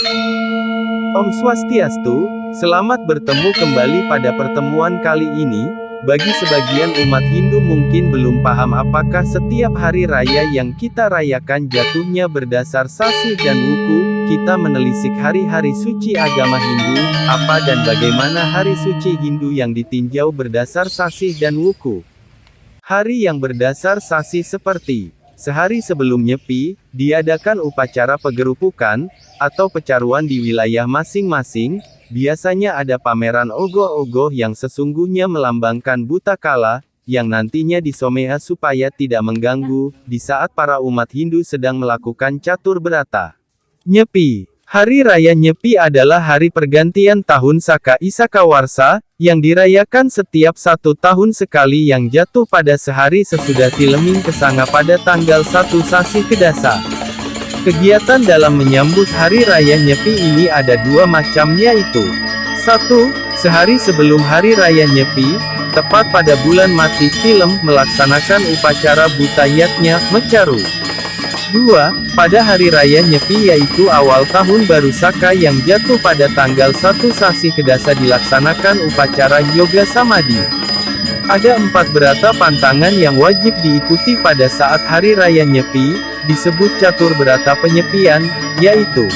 Om Swastiastu, selamat bertemu kembali pada pertemuan kali ini. Bagi sebagian umat Hindu mungkin belum paham apakah setiap hari raya yang kita rayakan jatuhnya berdasar Sasi dan Wuku. Kita menelisik hari-hari suci agama Hindu, apa dan bagaimana hari suci Hindu yang ditinjau berdasar Sasi dan Wuku. Hari yang berdasar Sasi seperti sehari sebelum Nyepi, diadakan upacara pegerupukan, atau pecaruan di wilayah masing-masing. Biasanya ada pameran ogoh-ogoh yang sesungguhnya melambangkan buta kala, yang nantinya disomea supaya tidak mengganggu, di saat para umat Hindu sedang melakukan catur berata. Nyepi. Hari Raya Nyepi adalah hari pergantian tahun Saka Isaka Warsa, yang dirayakan setiap 1 tahun sekali yang jatuh pada sehari sesudah Tileming Kesanga pada tanggal 1 Sasi Kedasa. Kegiatan dalam menyambut Hari Raya Nyepi ini ada 2 macam, yaitu 1. Sehari sebelum Hari Raya Nyepi, tepat pada bulan mati Tilem, melaksanakan upacara Butayatnya, Mecaru. 2. Pada Hari Raya Nyepi yaitu awal tahun baru Saka yang jatuh pada tanggal 1 Sasi Kedasa dilaksanakan upacara Yoga Samadhi. Ada 4 berata pantangan yang wajib diikuti pada saat Hari Raya Nyepi, disebut catur berata penyepian, yaitu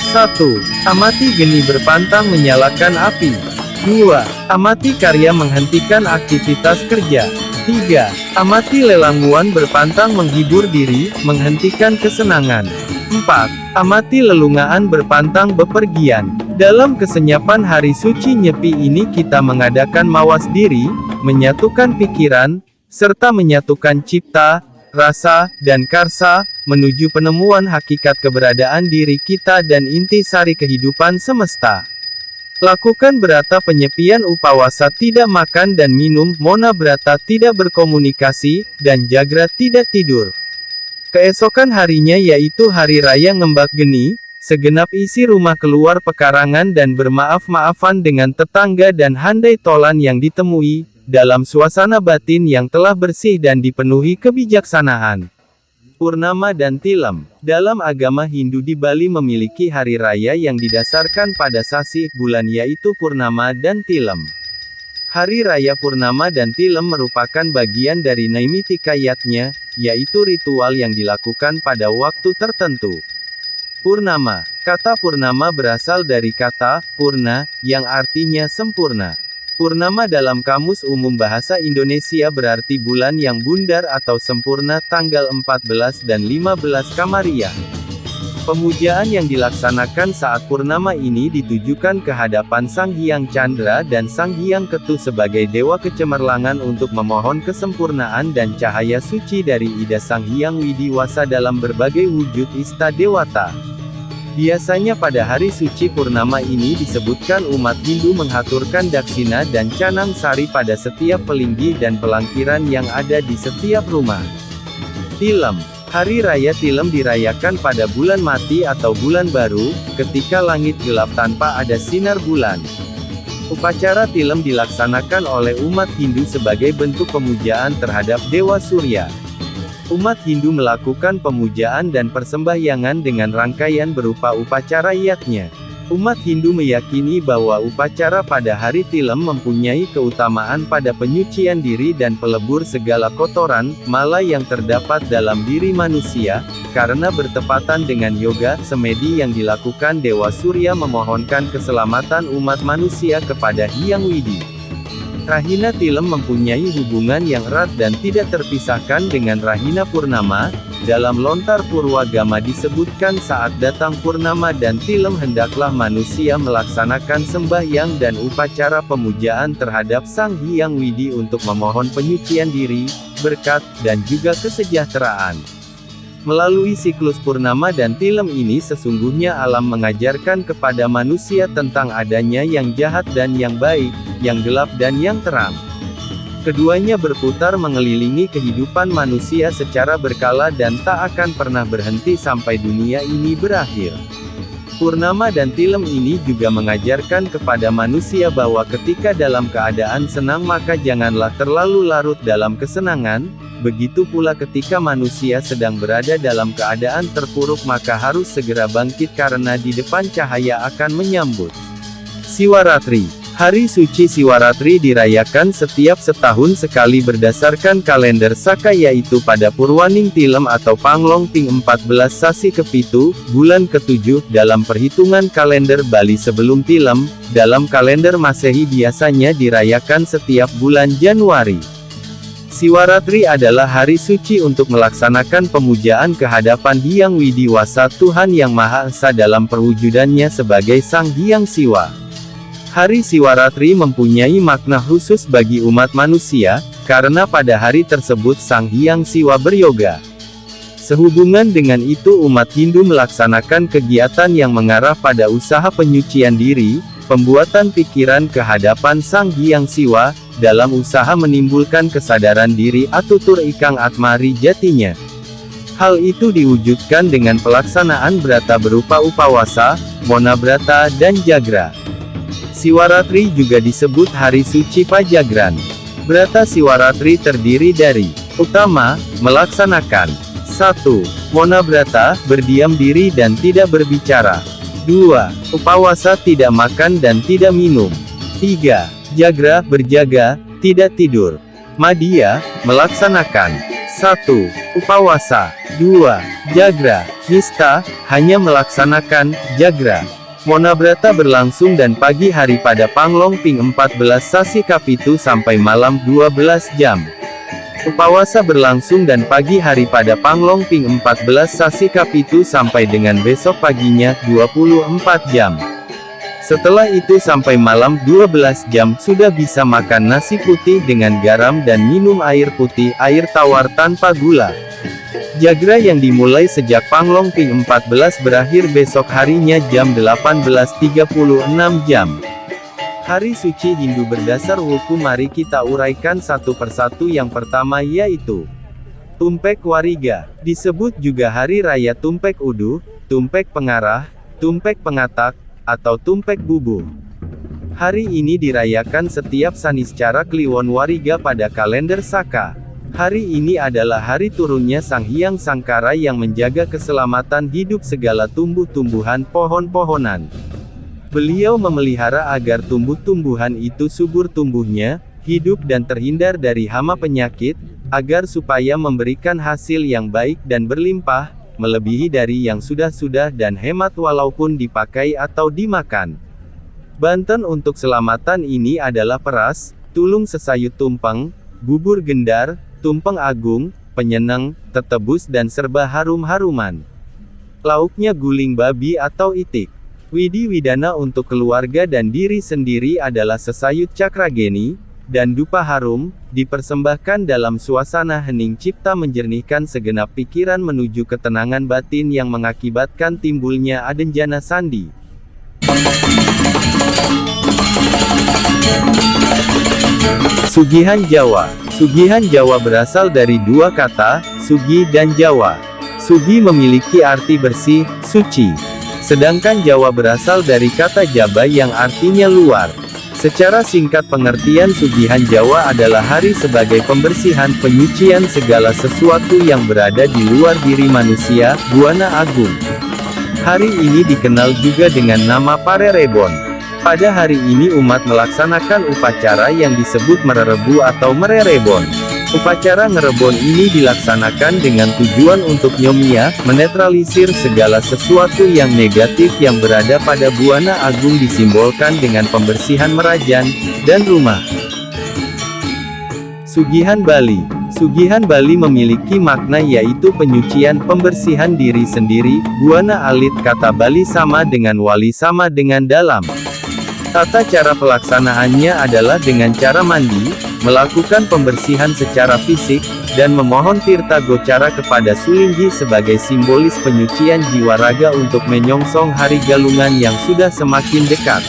1. Amati geni berpantang menyalakan api. 2. Amati karya menghentikan aktivitas kerja. 3. Amati lelangguan berpantang menghibur diri, menghentikan kesenangan. 4. Amati lelungaan berpantang bepergian. Dalam kesenyapan hari suci Nyepi ini kita mengadakan mawas diri, menyatukan pikiran, serta menyatukan cipta, rasa, dan karsa, menuju penemuan hakikat keberadaan diri kita dan inti sari kehidupan semesta. Lakukan berata penyepian upawasa tidak makan dan minum, mona berata tidak berkomunikasi, dan jagra tidak tidur. Keesokan harinya yaitu Hari Raya Ngembak Geni, segenap isi rumah keluar pekarangan dan bermaaf-maafan dengan tetangga dan handai tolan yang ditemui, dalam suasana batin yang telah bersih dan dipenuhi kebijaksanaan. Purnama dan Tilem. Dalam agama Hindu di Bali memiliki hari raya yang didasarkan pada sasi bulan yaitu Purnama dan Tilem. Hari Raya Purnama dan Tilem merupakan bagian dari Naimitikayatnya, yaitu ritual yang dilakukan pada waktu tertentu. Purnama. Kata Purnama berasal dari kata Purna, yang artinya sempurna. Purnama dalam Kamus Umum Bahasa Indonesia berarti bulan yang bundar atau sempurna tanggal 14 dan 15 Kamariah. Pemujaan yang dilaksanakan saat purnama ini ditujukan ke hadapan Sang Hyang Chandra dan Sang Hyang Ketu sebagai dewa kecemerlangan untuk memohon kesempurnaan dan cahaya suci dari ida Sang Hyang Widiwasa dalam berbagai wujud ista dewata. Biasanya pada hari suci purnama ini disebutkan umat Hindu menghaturkan daksina dan canang sari pada setiap pelinggih dan pelangkiran yang ada di setiap rumah. Tilem. Hari Raya Tilem dirayakan pada bulan mati atau bulan baru, ketika langit gelap tanpa ada sinar bulan. Upacara Tilem dilaksanakan oleh umat Hindu sebagai bentuk pemujaan terhadap Dewa Surya. Umat Hindu melakukan pemujaan dan persembahyangan dengan rangkaian berupa upacara yatnya. Umat Hindu meyakini bahwa upacara pada hari Tilem mempunyai keutamaan pada penyucian diri dan pelebur segala kotoran, mala yang terdapat dalam diri manusia, karena bertepatan dengan yoga semedi yang dilakukan Dewa Surya memohonkan keselamatan umat manusia kepada Hyang Widi. Rahina Tilem mempunyai hubungan yang erat dan tidak terpisahkan dengan Rahina Purnama. Dalam Lontar Purwagama disebutkan saat datang Purnama dan Tilem hendaklah manusia melaksanakan sembahyang dan upacara pemujaan terhadap Sang Hyang Widi untuk memohon penyucian diri, berkat, dan juga kesejahteraan. Melalui siklus Purnama dan Tilem ini sesungguhnya alam mengajarkan kepada manusia tentang adanya yang jahat dan yang baik, yang gelap dan yang terang. Keduanya berputar mengelilingi kehidupan manusia secara berkala dan tak akan pernah berhenti sampai dunia ini berakhir. Purnama dan Tilem ini juga mengajarkan kepada manusia bahwa ketika dalam keadaan senang maka janganlah terlalu larut dalam kesenangan, begitu pula ketika manusia sedang berada dalam keadaan terpuruk maka harus segera bangkit karena di depan cahaya akan menyambut Siwaratri. Hari suci Siwaratri dirayakan setiap setahun sekali berdasarkan kalender Saka yaitu pada Purwaning Tilem atau Panglongping 14 Sasi Kepitu, bulan ke-7, dalam perhitungan kalender Bali sebelum Tilem, dalam kalender Masehi biasanya dirayakan setiap bulan Januari. Siwaratri adalah hari suci untuk melaksanakan pemujaan kehadapan Hyang Widiwasa Tuhan Yang Maha Esa dalam perwujudannya sebagai Sang Hyang Siwa. Hari Siwaratri mempunyai makna khusus bagi umat manusia, karena pada hari tersebut Sang Hyang Siwa beryoga. Sehubungan dengan itu umat Hindu melaksanakan kegiatan yang mengarah pada usaha penyucian diri, pembuatan pikiran kehadapan Sang Hyang Siwa, dalam usaha menimbulkan kesadaran diri atutur ikang atmari jatinya. Hal itu diwujudkan dengan pelaksanaan brata berupa upawasa, mona brata dan jagra. Siwaratri juga disebut hari suci Pajagran. Brata Siwaratri terdiri dari: utama, melaksanakan 1. Mona brata, berdiam diri dan tidak berbicara. 2. Upawasa, tidak makan dan tidak minum. 3. Jagra, berjaga, tidak tidur. Madya, melaksanakan 1. Upawasa. 2. Jagra. Nista, hanya melaksanakan jagra. Mona brata berlangsung dan pagi hari pada Panglongping 14 Sasi Kapitu sampai malam 12 jam. Upawasa berlangsung dan pagi hari pada Panglongping 14 Sasi Kapitu sampai dengan besok paginya 24 jam. Setelah itu sampai malam 12 jam sudah bisa makan nasi putih dengan garam dan minum air putih air tawar tanpa gula. Jagra yang dimulai sejak Panglongping 14 berakhir besok harinya jam 18.36 jam. Hari suci Hindu berdasar hukum mari kita uraikan satu persatu. Yang pertama yaitu Tumpek Wariga, disebut juga Hari Raya Tumpek Udu, Tumpek Pengarah, Tumpek Pengatak, atau Tumpek Bubu. Hari ini dirayakan setiap Saniscara Kliwon Wariga pada kalender Saka. Hari ini adalah hari turunnya Sang Hyang Sangkara yang menjaga keselamatan hidup segala tumbuh-tumbuhan pohon-pohonan. Beliau memelihara agar tumbuh-tumbuhan itu subur tumbuhnya, hidup dan terhindar dari hama penyakit, agar supaya memberikan hasil yang baik dan berlimpah, melebihi dari yang sudah-sudah dan hemat walaupun dipakai atau dimakan. Banten untuk selamatan ini adalah peras, tulung sesayut tumpeng, bubur gendar, tumpeng agung, penyeneng, tetebus dan serba harum-haruman. Lauknya guling babi atau itik. Widi Widana untuk keluarga dan diri sendiri adalah sesayut cakrageni, dan dupa harum, dipersembahkan dalam suasana hening cipta menjernihkan segenap pikiran menuju ketenangan batin yang mengakibatkan timbulnya adenjana sandi. Sugihan Jawa. Sugihan Jawa berasal dari dua kata, sugi dan Jawa. Sugi memiliki arti bersih, suci. Sedangkan Jawa berasal dari kata Jaba yang artinya luar. Secara singkat pengertian Sugihan Jawa adalah hari sebagai pembersihan penyucian segala sesuatu yang berada di luar diri manusia, Buana Agung. Hari ini dikenal juga dengan nama Parerebon. Pada hari ini umat melaksanakan upacara yang disebut mererebu atau mererebon. Upacara ngerebon ini dilaksanakan dengan tujuan untuk nyomia, menetralisir segala sesuatu yang negatif yang berada pada Buana Agung disimbolkan dengan pembersihan merajan, dan rumah. Sugihan Bali. Sugihan Bali memiliki makna yaitu penyucian pembersihan diri sendiri, Buana Alit kata Bali sama dengan wali sama dengan dalam. Tata cara pelaksanaannya adalah dengan cara mandi, melakukan pembersihan secara fisik, dan memohon tirta gocara kepada Sulinggi sebagai simbolis penyucian jiwa raga untuk menyongsong hari galungan yang sudah semakin dekat.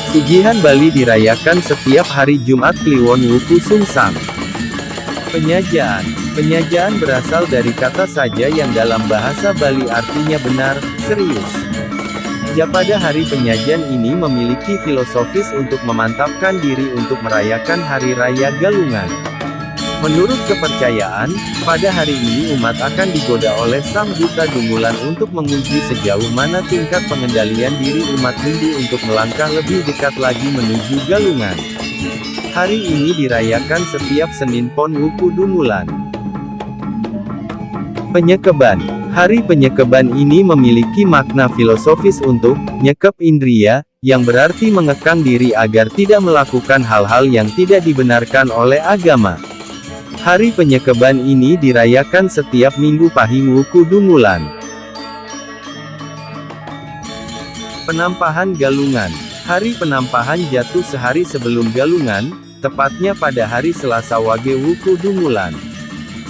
Sugihan Bali dirayakan setiap hari Jumat Kliwon Wuku Sungsang. Penyajaan. Penyajaan berasal dari kata saja yang dalam bahasa Bali artinya benar, serius. Pada hari penyajian ini memiliki filosofis untuk memantapkan diri untuk merayakan Hari Raya Galungan. Menurut kepercayaan, pada hari ini umat akan digoda oleh Sang Buta Dungulan untuk menguji sejauh mana tingkat pengendalian diri umat Hindu untuk melangkah lebih dekat lagi menuju Galungan. Hari ini dirayakan setiap Senin Pon Wuku Dungulan. Penyekeban. Hari penyekeban ini memiliki makna filosofis untuk nyekep indria, yang berarti mengekang diri agar tidak melakukan hal-hal yang tidak dibenarkan oleh agama. Hari penyekeban ini dirayakan setiap Minggu Pahing Wuku Dungulan. Penampahan Galungan. Hari penampahan jatuh sehari sebelum Galungan, tepatnya pada hari Selasa Wage Wuku Dungulan.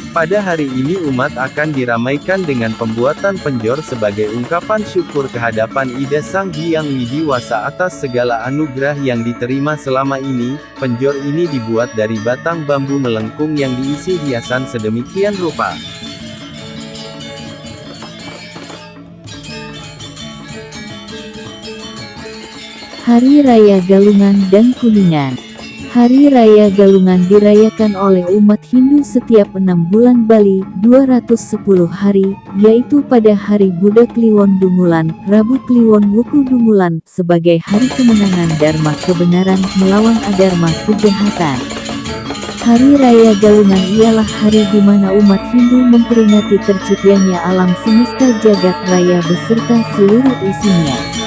Pada hari ini umat akan diramaikan dengan pembuatan penjor sebagai ungkapan syukur kehadapan Ida Sang Hyang Widiwasa atas segala anugerah yang diterima selama ini. Penjor ini dibuat dari batang bambu melengkung yang diisi hiasan sedemikian rupa. Hari Raya Galungan dan Kuningan. Hari Raya Galungan dirayakan oleh umat Hindu setiap 6 bulan Bali, 210 hari, yaitu pada hari Buddha Kliwon Dungulan, Rabu Kliwon Wuku Dungulan, sebagai hari kemenangan Dharma kebenaran melawan adharma kejahatan. Hari Raya Galungan ialah hari di mana umat Hindu memperingati terciptanya alam semesta jagat raya beserta seluruh isinya,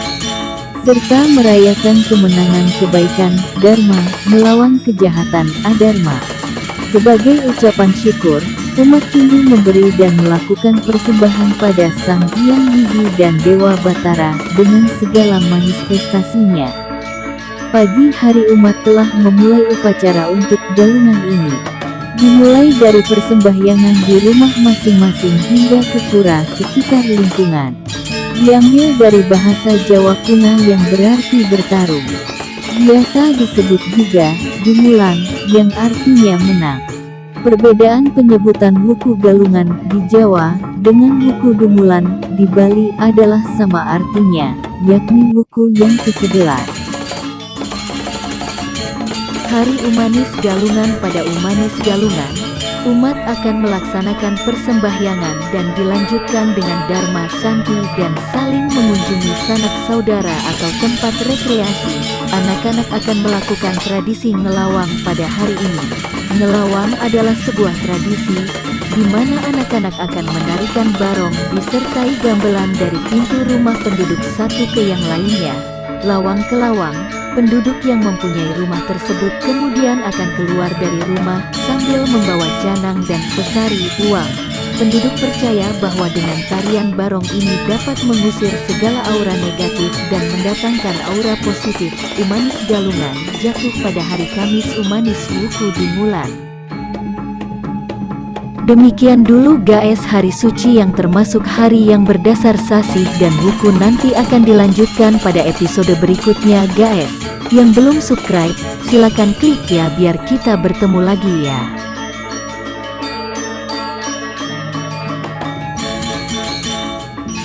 serta merayakan kemenangan kebaikan, dharma, melawan kejahatan, adharma. Sebagai ucapan syukur, umat Hindu memberi dan melakukan persembahan pada Sang Hyang Widi dan Dewa Batara, dengan segala manifestasinya. Pagi hari umat telah memulai upacara untuk Galungan ini. Dimulai dari persembahyangan di rumah masing-masing hingga ke pura sekitar lingkungan. Diambil dari bahasa Jawa kuno yang berarti bertarung. Biasa disebut juga Dungulan, yang artinya menang. Perbedaan penyebutan Wuku Galungan di Jawa dengan Wuku Dungulan di Bali adalah sama artinya, yakni Wuku yang ke-11. Hari Umanis Galungan. Pada Umanis Galungan, umat akan melaksanakan persembahyangan dan dilanjutkan dengan Dharma Santi dan saling mengunjungi sanak saudara atau tempat rekreasi. Anak-anak akan melakukan tradisi ngelawang pada hari ini. Ngelawang adalah sebuah tradisi, di mana anak-anak akan menarikan barong disertai gamelan dari pintu rumah penduduk satu ke yang lainnya. Lawang ke lawang, penduduk yang mempunyai rumah tersebut kemudian akan keluar dari rumah sambil membawa canang dan sesari uang. Penduduk percaya bahwa dengan tarian barong ini dapat mengusir segala aura negatif dan mendatangkan aura positif. Umanis Galungan jatuh pada hari Kamis Umanis Wuku Dungulan. Demikian dulu guys hari suci yang termasuk hari yang berdasar sasih dan wuku, nanti akan dilanjutkan pada episode berikutnya guys. Yang belum subscribe, silakan klik ya biar kita bertemu lagi ya.